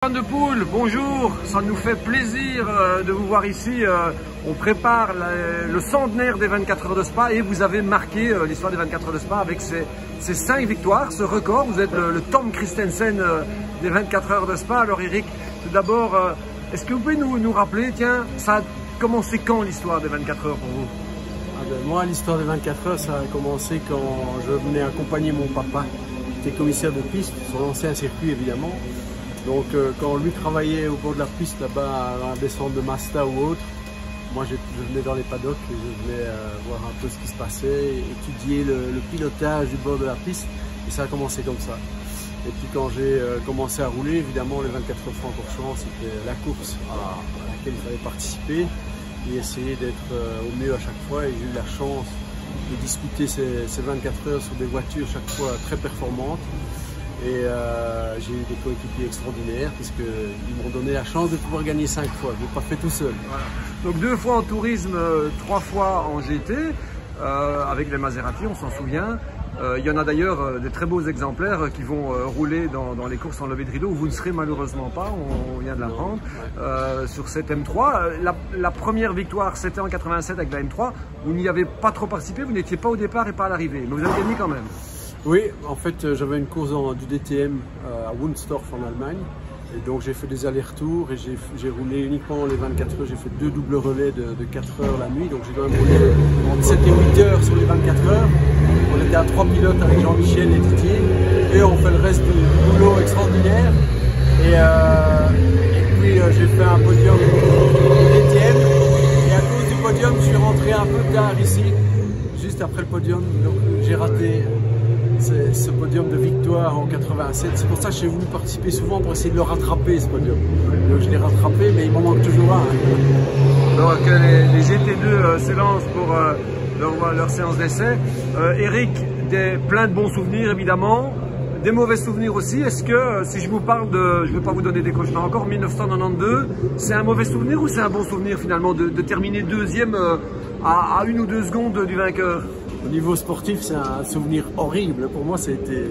Fan de Poule, bonjour, ça nous fait plaisir de vous voir ici. On prépare le centenaire des 24 heures de Spa et vous avez marqué l'histoire des 24 heures de Spa avec ces 5 victoires, ce record. Vous êtes le Tom Christensen des 24 heures de Spa. Alors Eric, tout d'abord, est-ce que vous pouvez nous rappeler, tiens, ça a commencé quand l'histoire des 24 heures pour vous? Moi, l'histoire des 24 heures, ça a commencé quand je venais accompagner mon papa, qui était commissaire de piste, sur l'ancien circuit évidemment. Donc quand lui travaillait au bord de la piste là-bas à la descente de Masta ou autre, moi je venais dans les paddocks et je venais voir un peu ce qui se passait, étudier le pilotage du bord de la piste, et ça a commencé comme ça. Et puis quand j'ai commencé à rouler, évidemment les 24 heures Francorchamps, c'était la course à laquelle il fallait participer et essayer d'être au mieux à chaque fois, et j'ai eu la chance de disputer ces 24 heures sur des voitures chaque fois très performantes. Et j'ai eu des coéquipiers extraordinaires puisqu'ils m'ont donné la chance de pouvoir gagner 5 fois. Je n'ai pas fait tout seul. Voilà. Donc 2 fois en tourisme, 3 fois en GT, avec les Maserati, on s'en souvient. Il y en a d'ailleurs des très beaux exemplaires qui vont rouler dans les courses en levée de rideau où vous ne serez malheureusement pas, on vient de l'apprendre, sur cette M3. La première victoire, c'était en 87 avec la M3. Vous n'y avez pas trop participé, vous n'étiez pas au départ et pas à l'arrivée, mais vous avez gagné quand même. Oui, en fait, j'avais une course du DTM à Wunstorf en Allemagne. Et donc j'ai fait des allers-retours et j'ai roulé uniquement les 24 heures. J'ai fait 2 doubles relais de 4 heures la nuit. Donc j'ai quand même roulé entre 7 et 8 heures sur les 24 heures. On était à 3 pilotes avec Jean-Michel et Didier. Et on fait le reste du boulot extraordinaire. Et puis j'ai fait un podium DTM. Et à cause du podium, je suis rentré un peu tard ici, juste après le podium. Donc j'ai raté ce podium de victoire en 87. C'est pour ça que j'ai voulu participer souvent pour essayer de le rattraper, ce podium. Donc je l'ai rattrapé, mais il m'en manque toujours un. Donc les GT2 s'élancent pour leur séance d'essai. Eric, plein de bons souvenirs évidemment, des mauvais souvenirs aussi. Est-ce que si je vous parle de, je ne vais pas vous donner des cauchemars encore, 1992, c'est un mauvais souvenir ou c'est un bon souvenir finalement de terminer deuxième à 1 ou 2 secondes du vainqueur? Au niveau sportif, c'est un souvenir horrible. Pour moi, c'était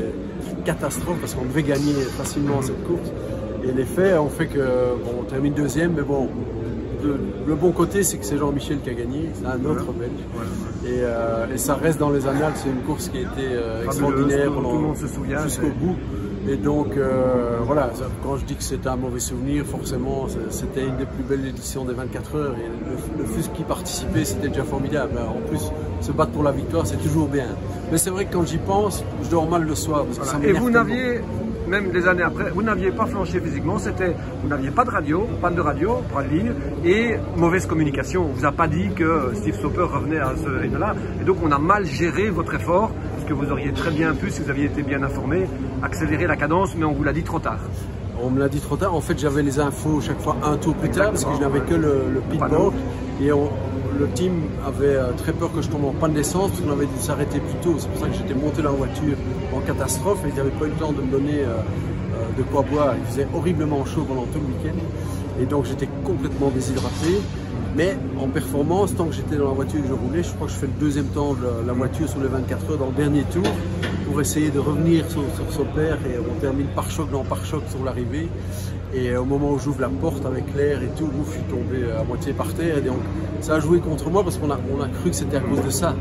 une catastrophe parce qu'on devait gagner facilement cette course. Et les faits ont fait que, bon, on termine deuxième, mais bon, le bon côté, c'est que c'est Jean-Michel qui a gagné, c'est un autre Belge. Voilà. Et ça reste dans les annales, c'est une course qui a été extraordinaire tout le monde se souvient jusqu'au bout. Et donc, voilà, quand je dis que c'était un mauvais souvenir, forcément, c'était une des plus belles éditions des 24 heures. Et le FUSC qui participait, c'était déjà formidable. En plus, se battre pour la victoire, c'est toujours bien. Mais c'est vrai que quand j'y pense, je dors mal le soir. Parce que ça et vous n'aviez, même des années après, vous n'aviez pas flanché physiquement, vous n'aviez pas de radio, panne de radio, pas de ligne, et mauvaise communication. On ne vous a pas dit que Steve Soper revenait à ce rythme-là. Et donc, on a mal géré votre effort, parce que vous auriez très bien pu, si vous aviez été bien informé, accélérer la cadence, mais on vous l'a dit trop tard. On me l'a dit trop tard. En fait, j'avais les infos chaque fois un tour plus tard, parce que je n'avais que le pitboard. Et le team avait très peur que je tombe en panne d'essence, parce qu'on avait dû s'arrêter plus tôt. C'est pour ça que j'étais monté dans la voiture en catastrophe, et ils n'avaient pas eu le temps de me donner de quoi boire. Il faisait horriblement chaud pendant tout le week-end. Et donc, j'étais complètement déshydraté. Mais en performance, tant que j'étais dans la voiture et que je roulais, je crois que je fais le 2e temps de la voiture sur les 24 heures dans le dernier tour pour essayer de revenir sur Soper, et on termine par choc dans par choc sur l'arrivée. Et au moment où j'ouvre la porte avec l'air et tout, je suis tombé à moitié par terre. Et donc ça a joué contre moi parce qu'on a cru que c'était à cause de ça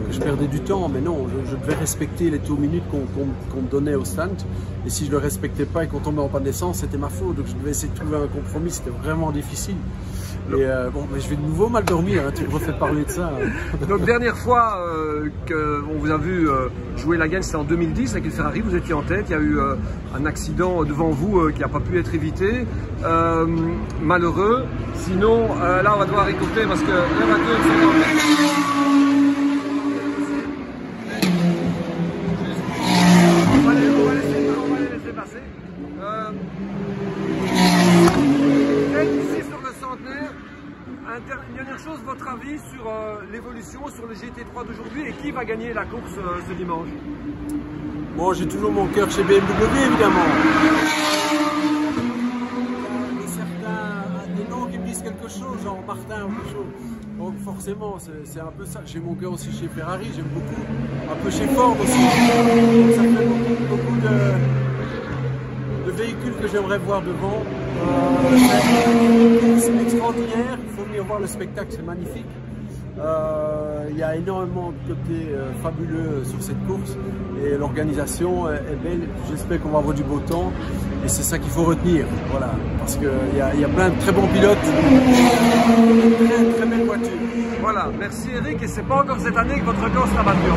que je perdais du temps. Mais non, je devais respecter les tours minutes qu'on me donnait au stand. Et si je ne le respectais pas et qu'on tombait en panne d'essence, c'était ma faute. Donc je devais essayer de trouver un compromis. C'était vraiment difficile. Et bon, mais je vais de nouveau mal dormir, hein, tu me refais parler de ça. Donc dernière fois qu'on vous a vu jouer la gagne, c'était en 2010 avec une Ferrari, vous étiez en tête, il y a eu un accident devant vous qui n'a pas pu être évité, malheureux. Sinon, là on va devoir écouter parce que les voitures sont en tête. On va les laisser passer. Ici sur le centenaire, une dernière chose, votre avis sur l'évolution, sur le GT3 d'aujourd'hui et qui va gagner la course ce dimanche? Bon, j'ai toujours mon cœur chez BMW évidemment. Des noms qui me disent quelque chose, genre Martin ou quelque chose. Donc forcément, c'est un peu ça. J'ai mon cœur aussi chez Ferrari, j'aime beaucoup. Un peu chez Ford aussi. Donc ça fait beaucoup de véhicules que j'aimerais voir devant. C'est extraordinaire, il faut venir voir le spectacle, c'est magnifique. Il y a énormément de côtés fabuleux sur cette course et l'organisation est belle. J'espère qu'on va avoir du beau temps et c'est ça qu'il faut retenir. Voilà, parce qu'il y a plein de très bons pilotes, très belles voitures. Voilà, merci Eric, et c'est pas encore cette année que votre record sera battu.